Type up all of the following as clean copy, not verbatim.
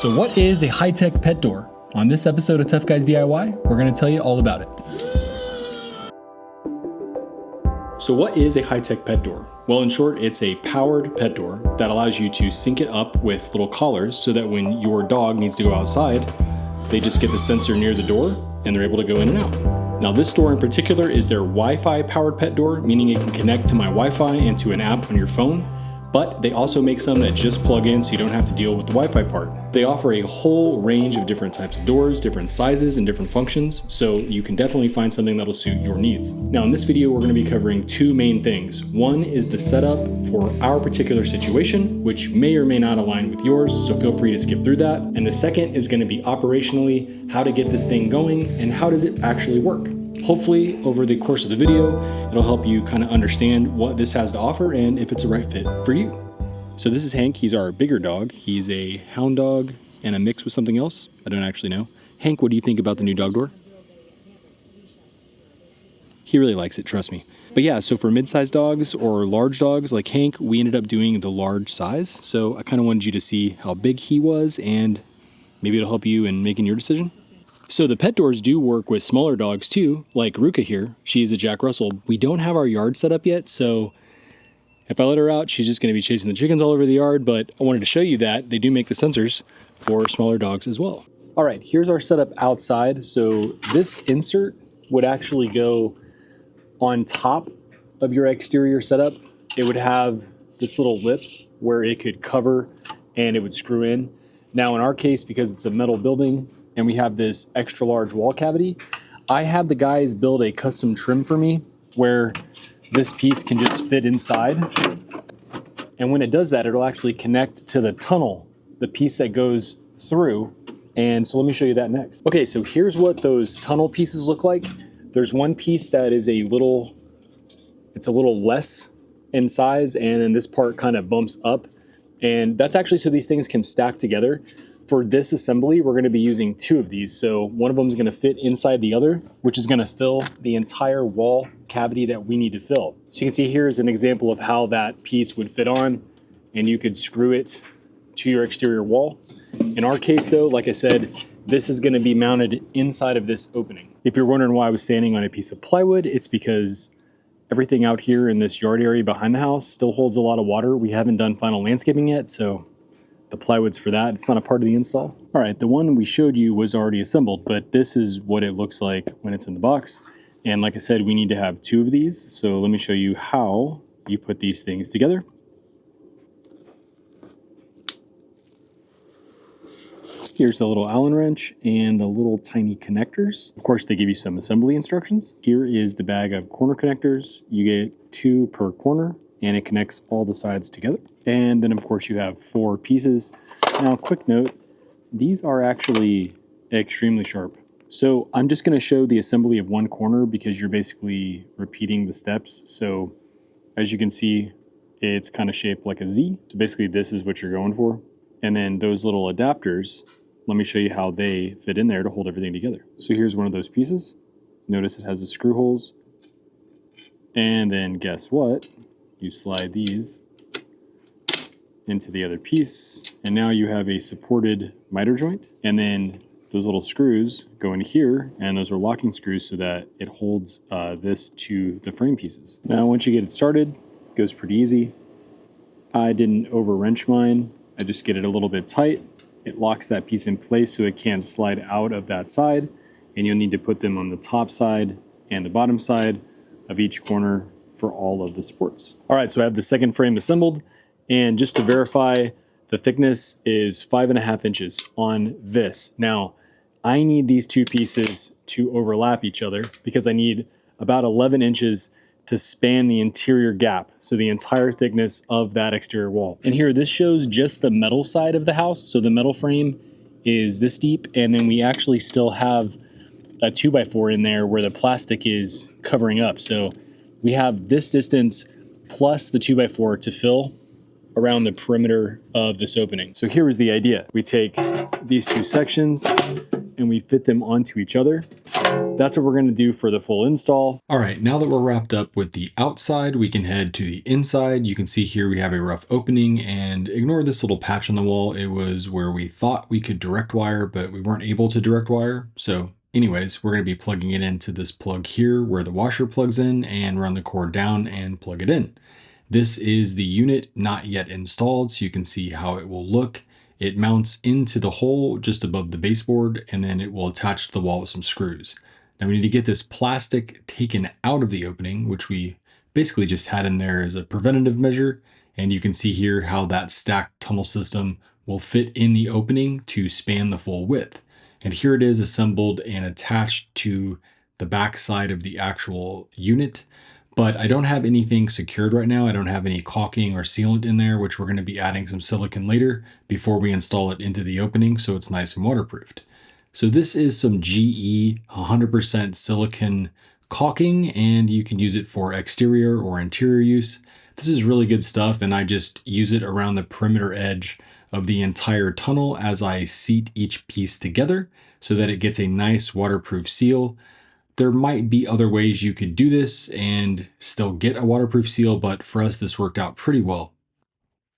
So what is a high-tech pet door? On this episode of Tough Guys DIY, we're going to tell you all about it. So what is a high-tech pet door? Well, in short, it's a powered pet door that allows you to sync it up with little collars so that when your dog needs to go outside, they just get the sensor near the door and they're able to go in and out. Now this door in particular is their Wi-Fi powered pet door, meaning it can connect to my Wi-Fi and to an app on your phone. But they also make some that just plug in so you don't have to deal with the Wi-Fi part. They offer a whole range of different types of doors, different sizes, and different functions, so you can definitely find something that'll suit your needs. Now in this video, we're going to be covering two main things. One is the setup for our particular situation, which may or may not align with yours, so feel free to skip through that. And the second is going to be operationally, how to get this thing going and how does it actually work. Hopefully, over the course of the video, it'll help you kind of understand what this has to offer and if it's a right fit for you. So this is Hank. He's our bigger dog. He's a hound dog and a mix with something else. I don't actually know. Hank, what do you think about the new dog door? He really likes it, trust me. But yeah, so for mid-sized dogs or large dogs like Hank, we ended up doing the large size. So I kind of wanted you to see how big he was and maybe it'll help you in making your decision. So the pet doors do work with smaller dogs too, like Ruka here. She's a Jack Russell. We don't have our yard set up yet, so if I let her out, she's just going to be chasing the chickens all over the yard, but I wanted to show you that they do make the sensors for smaller dogs as well. All right, here's our setup outside. So this insert would actually go on top of your exterior setup. It would have this little lip where it could cover and it would screw in. Now in our case, because it's a metal building, and we have this extra large wall cavity, I had the guys build a custom trim for me where this piece can just fit inside. And when it does that, it'll actually connect to the tunnel, the piece that goes through. And so let me show you that next. Okay, so here's what those tunnel pieces look like. There's one piece that is it's a little less in size, and then this part kind of bumps up. And that's actually so these things can stack together. For this assembly, we're going to be using two of these. So one of them is going to fit inside the other, which is going to fill the entire wall cavity that we need to fill. So you can see here is an example of how that piece would fit on, and you could screw it to your exterior wall. In our case though, like I said, this is going to be mounted inside of this opening. If you're wondering why I was standing on a piece of plywood, it's because everything out here in this yard area behind the house still holds a lot of water. We haven't done final landscaping yet, so the plywood's for that. It's not a part of the install. All right, the one we showed you was already assembled, but this is what it looks like when it's in the box. And like I said, we need to have two of these. So let me show you how you put these things together. Here's the little Allen wrench and the little tiny connectors. Of course, they give you some assembly instructions. Here is the bag of corner connectors. You get 2 per corner, and it connects all the sides together. And then of course you have 4 pieces. Now, quick note, these are actually extremely sharp. So I'm just gonna show the assembly of one corner because you're basically repeating the steps. So as you can see, it's kind of shaped like a Z. So basically this is what you're going for. And then those little adapters, let me show you how they fit in there to hold everything together. So here's one of those pieces. Notice it has the screw holes. And then guess what? You slide these into the other piece, and now you have a supported miter joint. And then those little screws go in here, and those are locking screws so that it holds this to the frame pieces. Now, once you get it started, it goes pretty easy. I didn't over wrench mine. I just get it a little bit tight. It locks that piece in place so it can't slide out of that side, and you'll need to put them on the top side and the bottom side of each corner for all of the supports. All right, so I have the second frame assembled, and just to verify, the thickness is 5.5 inches on this. Now, I need these two pieces to overlap each other because I need about 11 inches to span the interior gap, so the entire thickness of that exterior wall. And here, this shows just the metal side of the house. So the metal frame is this deep, and then we actually still have a 2x4 in there where the plastic is covering up. So we have this distance plus the 2x4 to fill around the perimeter of this opening. So here was the idea. We take these two sections and we fit them onto each other. that's what we're going to do for the full install. All right, now that we're wrapped up with the outside, we can head to the inside. You can see here we have a rough opening, and ignore this little patch on the wall. It was where we thought we could direct wire, but we weren't able to direct wire. So anyways, we're going to be plugging it into this plug here where the washer plugs in, and run the cord down and plug it in. This is the unit not yet installed, so you can see how it will look. It mounts into the hole just above the baseboard, and then it will attach to the wall with some screws. Now we need to get this plastic taken out of the opening, which we basically just had in there as a preventative measure. And you can see here how that stacked tunnel system will fit in the opening to span the full width. And here it is assembled and attached to the back side of the actual unit. But I don't have anything secured right now. I don't have any caulking or sealant in there, which we're going to be adding some silicone later before we install it into the opening so it's nice and waterproofed. So this is some GE 100% silicone caulking, and you can use it for exterior or interior use. This is really good stuff, and I just use it around the perimeter edge of the entire tunnel as I seat each piece together so that it gets a nice waterproof seal. There might be other ways you could do this and still get a waterproof seal, but for us, this worked out pretty well.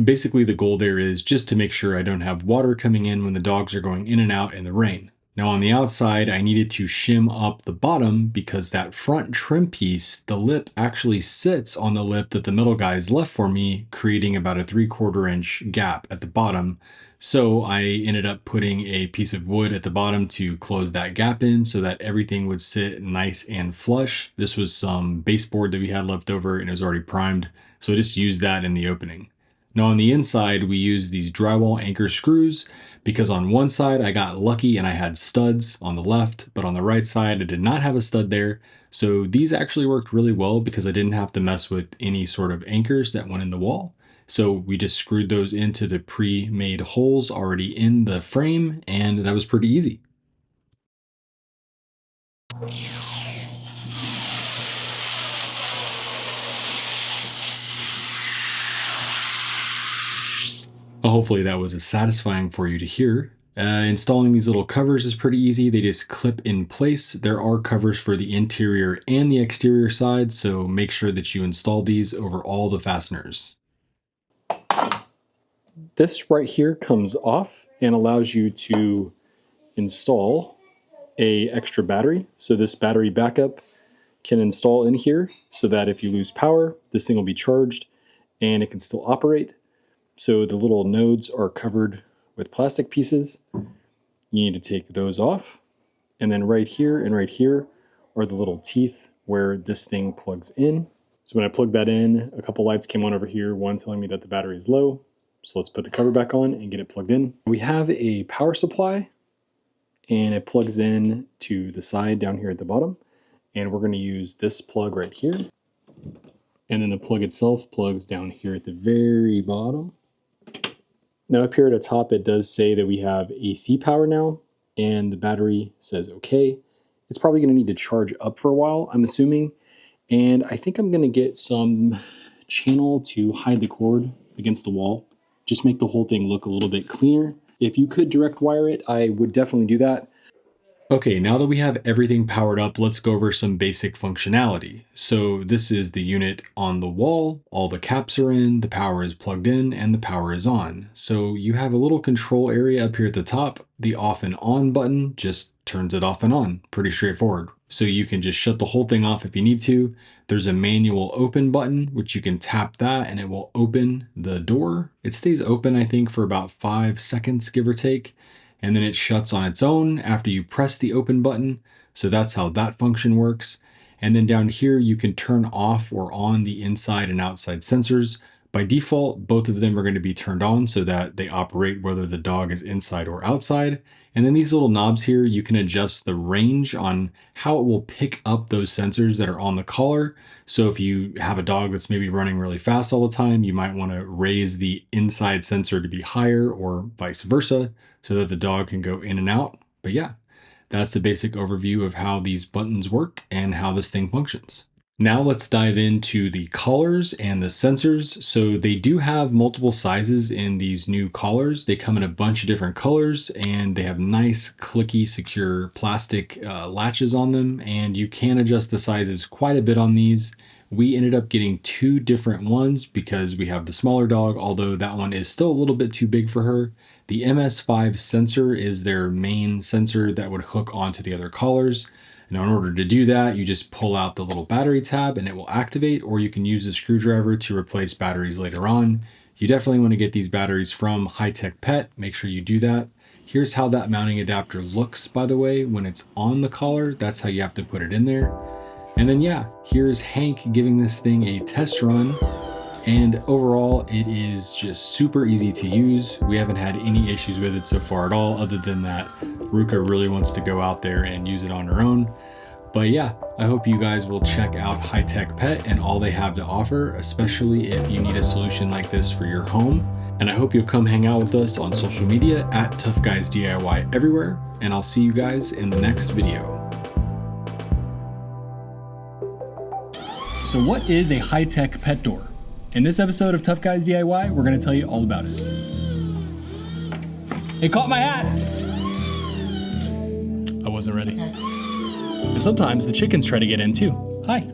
Basically, the goal there is just to make sure I don't have water coming in when the dogs are going in and out in the rain. Now on the outside, I needed to shim up the bottom because that front trim piece, the lip actually sits on the lip that the metal guys left for me, creating about a 3/4 inch gap at the bottom. So I ended up putting a piece of wood at the bottom to close that gap in so that everything would sit nice and flush. This was some baseboard that we had left over and it was already primed. So I just used that in the opening. Now on the inside, we use these drywall anchor screws because on one side I got lucky and I had studs on the left, but on the right side I did not have a stud there. So these actually worked really well because I didn't have to mess with any sort of anchors that went in the wall. So we just screwed those into the pre-made holes already in the frame, and that was pretty easy. Hopefully that was as satisfying for you to hear. Installing these little covers is pretty easy. They just clip in place. There are covers for the interior and the exterior side, so make sure that you install these over all the fasteners. This right here comes off and allows you to install a extra battery. So this battery backup can install in here so that if you lose power, this thing will be charged and it can still operate. So the little nodes are covered with plastic pieces. You need to take those off. And then right here and right here are the little teeth where this thing plugs in. So when I plugged that in, a couple lights came on over here, one telling me that the battery is low. So let's put the cover back on and get it plugged in. We have a power supply and it plugs in to the side down here at the bottom. And we're going to use this plug right here. And then the plug itself plugs down here at the very bottom. Now up here at the top, it does say that we have AC power now, and the battery says okay. It's probably going to need to charge up for a while, I'm assuming. And I think I'm going to get some channel to hide the cord against the wall. Just make the whole thing look a little bit cleaner. If you could direct wire it, I would definitely do that. Okay, now that we have everything powered up, let's go over some basic functionality. So this is the unit on the wall, all the caps are in, the power is plugged in, and the power is on. So you have a little control area up here at the top. The off and on button just turns it off and on. Pretty straightforward. So you can just shut the whole thing off if you need to. There's a manual open button, which you can tap that and it will open the door. It stays open, I think, for about 5 seconds, give or take. And then it shuts on its own after you press the open button. So that's how that function works. And then down here, you can turn off or on the inside and outside sensors. By default, both of them are going to be turned on so that they operate whether the dog is inside or outside. And then these little knobs here, you can adjust the range on how it will pick up those sensors that are on the collar. So if you have a dog that's maybe running really fast all the time, you might want to raise the inside sensor to be higher or vice versa so that the dog can go in and out. But yeah, that's the basic overview of how these buttons work and how this thing functions. Now let's dive into the collars and the sensors. So they do have multiple sizes in these new collars. They come in a bunch of different colors and they have nice, clicky, secure plastic latches on them. And you can adjust the sizes quite a bit on these. We ended up getting 2 different ones because we have the smaller dog, although that one is still a little bit too big for her. The MS5 sensor is their main sensor that would hook onto the other collars. Now, in order to do that, you just pull out the little battery tab and it will activate, or you can use a screwdriver to replace batteries later on. You definitely want to get these batteries from HighTechPet. Make sure you do that. Here's how that mounting adapter looks, by the way, when it's on the collar. That's how you have to put it in there. And then, yeah, here's Hank giving this thing a test run. And overall, it is just super easy to use. We haven't had any issues with it so far at all, other than that Ruka really wants to go out there and use it on her own. But yeah, I hope you guys will check out HighTechPet and all they have to offer, especially if you need a solution like this for your home. And I hope you'll come hang out with us on social media at Tough Guys DIY everywhere. And I'll see you guys in the next video. So what is a high-tech pet door? In this episode of Tough Guys DIY, we're going to tell you all about it. It caught my hat! I wasn't ready. And sometimes the chickens try to get in too. Hi.